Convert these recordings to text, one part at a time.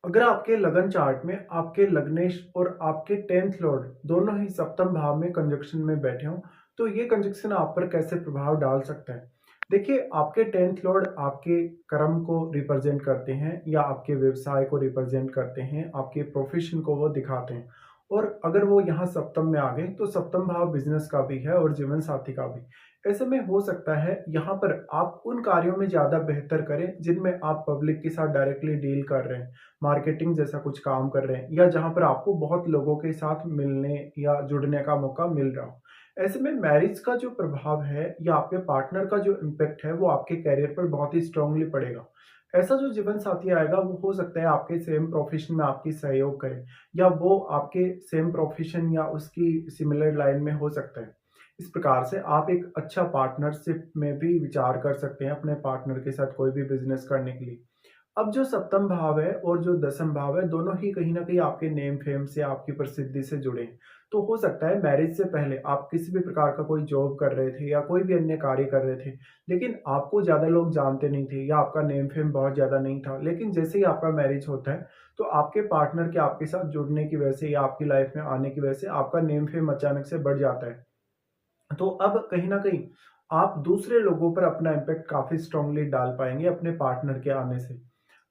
अगर आपके लगन चार्ट में आपके लग्नेश और आपके 10th लॉर्ड दोनों ही सप्तम भाव में कंजक्शन में बैठे हों, तो ये कंजक्शन आप पर कैसे प्रभाव डाल सकता है। देखिए, आपके 10th लॉर्ड आपके कर्म को रिप्रेजेंट करते हैं या आपके व्यवसाय को रिप्रेजेंट करते हैं, आपके प्रोफेशन को वो दिखाते हैं। और अगर वो यहाँ सप्तम में आ गए तो सप्तम भाव बिजनेस का भी है और जीवन साथी का भी। ऐसे में हो सकता है यहाँ पर आप उन कार्यों में ज्यादा बेहतर करें जिनमें आप पब्लिक के साथ डायरेक्टली डील कर रहे हैं, मार्केटिंग जैसा कुछ काम कर रहे हैं, या जहाँ पर आपको बहुत लोगों के साथ मिलने या जुड़ने का मौका मिल रहा हो। ऐसे में मैरिज का जो प्रभाव है या आपके पार्टनर का जो इम्पैक्ट है वो आपके करियर पर बहुत ही स्ट्रांगली पड़ेगा। ऐसा जो जीवन साथी आएगा वो हो सकता है आपके सेम प्रोफेशन में आपकी सहयोग करे, या वो आपके सेम प्रोफेशन या उसकी सिमिलर लाइन में हो सकता है। इस प्रकार से आप एक अच्छा पार्टनरशिप में भी विचार कर सकते हैं अपने पार्टनर के साथ कोई भी बिजनेस करने के लिए। अब जो सप्तम भाव है और जो दसम भाव है, दोनों ही कहीं न कहीं आपके नेम फेम से, आपकी प्रसिद्धि से जुड़े हैं। तो हो सकता है मैरिज से पहले आप किसी भी प्रकार का कोई जॉब कर रहे थे या कोई भी अन्य कार्य कर रहे थे, लेकिन आपको ज़्यादा लोग जानते नहीं थे या आपका नेम फेम बहुत ज़्यादा नहीं था। लेकिन जैसे ही आपका मैरिज होता है, तो आपके पार्टनर के आपके साथ जुड़ने की वजह से या आपकी लाइफ में आने की वजह से आपका नेम फेम अचानक से बढ़ जाता है। तो अब कहीं न कहीं आप दूसरे लोगों पर अपना इम्पैक्ट काफ़ी स्ट्रांगली डाल पाएँगे अपने पार्टनर के आने से।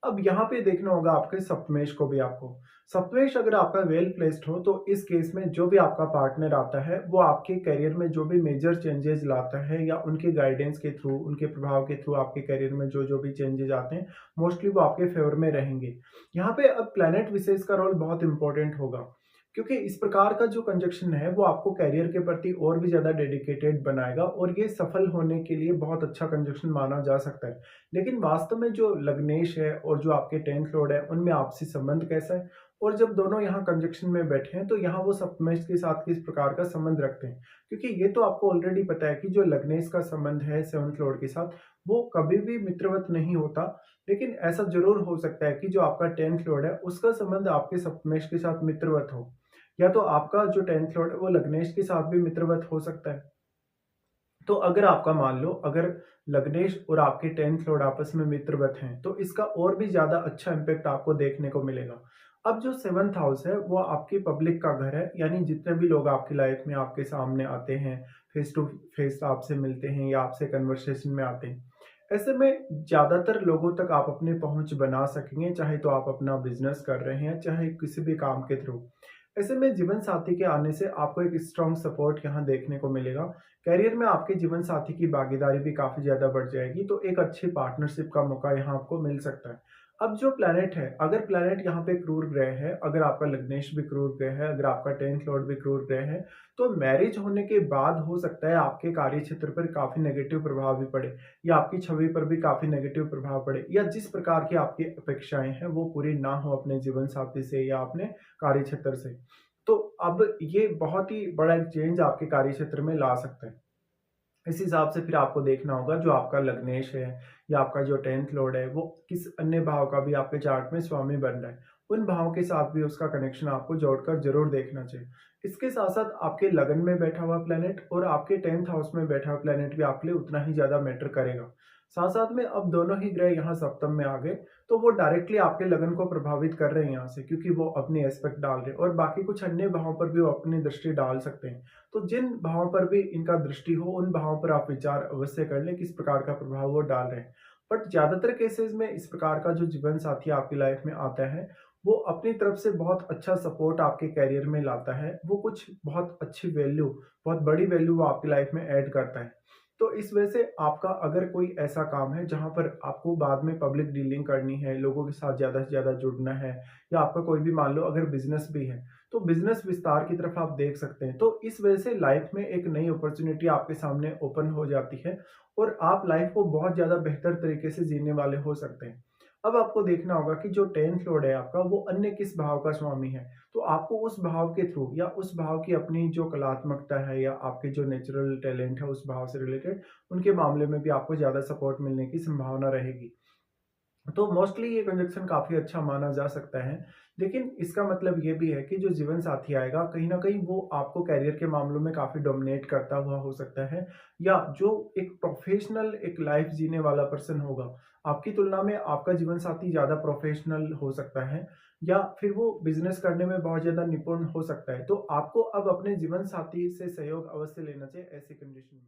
अब यहाँ पे देखना होगा आपके सप्तमेश को भी आपको। सप्तमेश अगर आपका वेल प्लेस्ड हो तो इस केस में जो भी आपका पार्टनर आता है, वो आपके करियर में जो भी मेजर चेंजेज़ लाता है या उनके गाइडेंस के थ्रू, उनके प्रभाव के थ्रू आपके करियर में जो-जो भी चेंजेज़ आते हैं, मोस्टली वो आपके फ़ेवर में रहेंगे। यहाँ पे अब प्लैनेट विशेष का रोल बहुत इम्पोर्टेंट होगा। क्योंकि इस प्रकार का जो कंजक्शन है वो आपको करियर के प्रति और भी ज़्यादा डेडिकेटेड बनाएगा और ये सफल होने के लिए बहुत अच्छा कंजक्शन माना जा सकता है। लेकिन वास्तव में जो लग्नेश है और जो आपके 10th लॉर्ड है, उनमें आपसी संबंध कैसा है? और जब दोनों यहाँ कंजक्शन में बैठे हैं तो यहाँ वो सप्तमेश के साथ किस प्रकार का संबंध रखते हैं? क्योंकि ये तो आपको ऑलरेडी पता है कि जो लग्नेश का संबंध है 7th लॉर्ड के साथ, वो कभी भी मित्रवत नहीं होता। लेकिन ऐसा ज़रूर हो सकता है कि जो आपका 10th लॉर्ड है, उसका संबंध आपके सप्तमेश के साथ मित्रवत हो। या तो आपका जो 10th लॉर्ड है वो लग्नेश के साथ भी मित्रवत हो सकता है। तो अगर आपका मान लो अगर लग्नेश और आपके 10th लॉर्ड आपस में मित्रवत हैं, तो इसका और भी ज़्यादा अच्छा इम्पैक्ट आपको देखने को मिलेगा। अब जो 7th हाउस है वो आपकी पब्लिक का घर है, यानी जितने भी लोग आपकी लाइफ में आपके सामने आते हैं, फेस टू फेस आपसे मिलते हैं या आपसे कन्वर्सेशन में आते हैं। ऐसे में ज़्यादातर लोगों तक आप अपनी पहुँच बना सकेंगे, चाहे तो आप अपना बिज़नेस कर रहे हैं, चाहे किसी भी काम के थ्रू। ऐसे में जीवन साथी के आने से आपको एक स्ट्रॉन्ग सपोर्ट यहाँ देखने को मिलेगा। करियर में आपके जीवन साथी की भागीदारी भी काफ़ी ज़्यादा बढ़ जाएगी, तो एक अच्छी पार्टनरशिप का मौका यहाँ आपको मिल सकता है। अब जो प्लैनेट है, अगर प्लैनेट यहाँ पे क्रूर ग्रह है, अगर आपका लग्नेश भी क्रूर ग्रह है, अगर आपका 10th लॉर्ड भी क्रूर ग्रह है, तो मैरिज होने के बाद हो सकता है आपके कार्य क्षेत्र पर काफ़ी नेगेटिव प्रभाव भी पड़े, या आपकी छवि पर भी काफ़ी नेगेटिव प्रभाव पड़े, या जिस प्रकार की आपकी अपेक्षाएँ हैं, वो पूरी ना हो अपने जीवन साथी से या अपने कार्य क्षेत्र से। तो अब ये बहुत ही बड़ा एक चेंज आपके कार्य क्षेत्र में ला सकता है। इस हिसाब से फिर आपको देखना होगा जो आपका लग्नेश है या आपका जो 10th लॉर्ड है वो किस अन्य भाव का भी आपके चार्ट में स्वामी बन रहा है। उन भावों के साथ भी उसका कनेक्शन आपको जोड़कर ज़रूर देखना चाहिए। इसके साथ-साथ आपके लगन में बैठा हुआ प्लैनेट और आपके 10th हाउस में बैठा हुआ प्लैनेट भी आपके लिए उतना ही ज़्यादा मैटर करेगा। साथ-साथ में अब दोनों ही ग्रह यहाँ सप्तम में आ गए, तो वो डायरेक्टली आपके लगन को प्रभावित कर रहे हैं यहाँ से, क्योंकि वो अपनी एस्पेक्ट डाल रहे हैं और बाकी कुछ अन्य भावों पर भी वो अपनी दृष्टि डाल सकते हैं। तो जिन भावों पर भी इनका दृष्टि हो, उन भावों पर आप विचार अवश्य कर लें किस प्रकार का प्रभाव वो डाल रहे हैं। बट ज़्यादातर केसेज़ में इस प्रकार का जो जीवन साथी आपकी लाइफ में आता है, वो अपनी तरफ से बहुत अच्छा सपोर्ट आपके करियर में लाता है। वो कुछ बहुत अच्छी वैल्यू, बहुत बड़ी वैल्यू वो आपकी लाइफ में ऐड करता है। तो इस वजह से आपका अगर कोई ऐसा काम है जहाँ पर आपको बाद में पब्लिक डीलिंग करनी है, लोगों के साथ ज़्यादा से ज़्यादा जुड़ना है, या आपका कोई भी मान लो अगर बिज़नेस भी है, तो बिज़नेस विस्तार की तरफ आप देख सकते हैं। तो इस वजह से लाइफ में एक नई अपॉर्च्युनिटी आपके सामने ओपन हो जाती है और आप लाइफ को बहुत ज़्यादा बेहतर तरीके से जीने वाले हो सकते हैं। अब आपको देखना होगा कि जो 10th लॉर्ड है आपका वो अन्य किस भाव का स्वामी है। तो आपको उस भाव के थ्रू या उस भाव की अपनी जो कलात्मकता है या आपके जो नेचुरल टैलेंट है उस भाव से रिलेटेड, उनके मामले में भी आपको ज़्यादा सपोर्ट मिलने की संभावना रहेगी। तो मोस्टली ये कंजक्शन काफ़ी अच्छा माना जा सकता है। लेकिन इसका मतलब ये भी है कि जो जीवन साथी आएगा, कहीं न कहीं वो आपको करियर के मामलों में काफ़ी डोमिनेट करता हुआ हो सकता है, या जो एक प्रोफ़ेशनल एक लाइफ़ जीने वाला पर्सन होगा, आपकी तुलना में आपका जीवन साथी ज़्यादा प्रोफ़ेशनल हो सकता है, या फिर वो बिज़नेस करने में बहुत ज़्यादा निपुण हो सकता है। तो आपको अब अपने जीवन साथी से सहयोग अवश्य लेना चाहिए ऐसी कंडीशन में।